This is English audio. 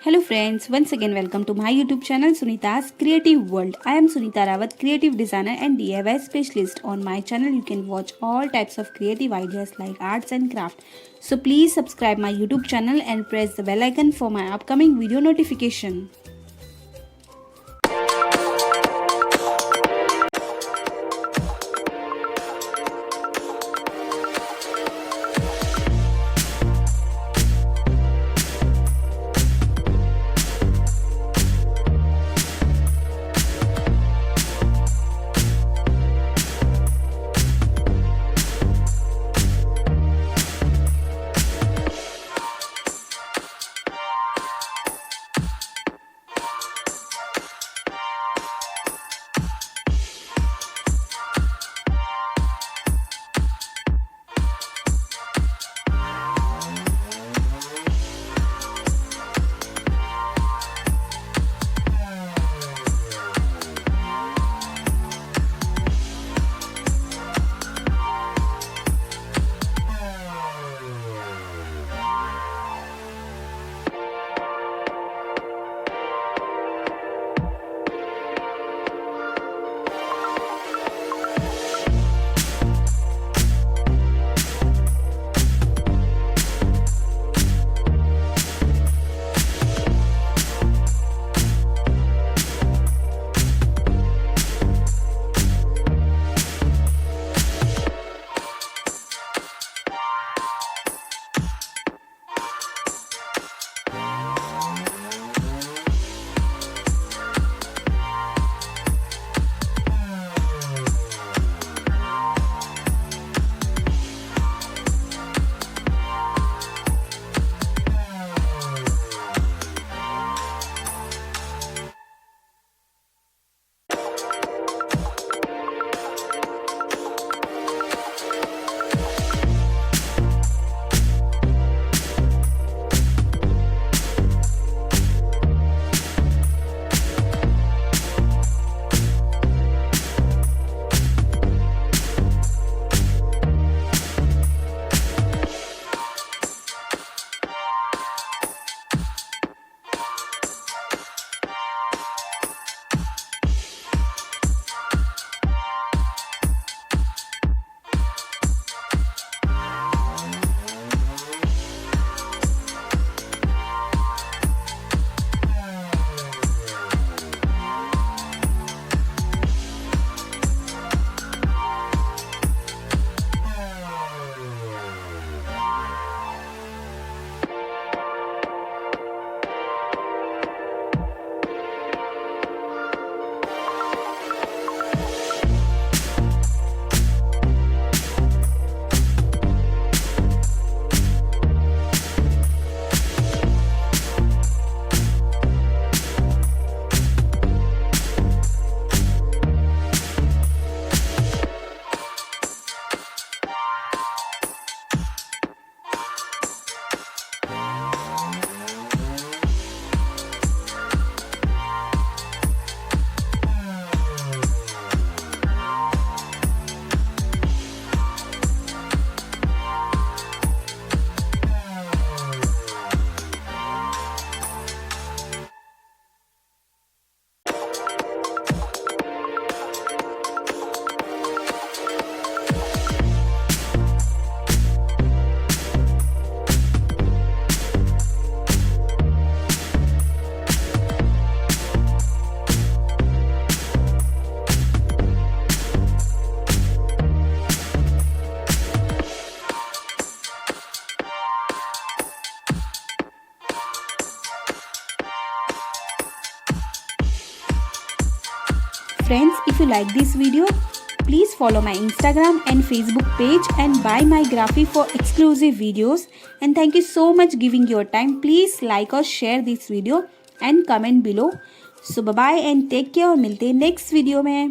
Hello friends, once again welcome to my YouTube channel Sunita's Creative World. I am Sunita Rawat, creative designer and DIY specialist. On my channel you can watch all types of creative ideas like arts and craft. So please subscribe my YouTube channel and press the bell icon for my upcoming video notification. Friends, if you like this video, please follow my Instagram and Facebook page and buy my graphic for exclusive videos. And thank you so much giving your time. Please like or share this video and comment below. So bye bye and take care और मिलते हैं next video में.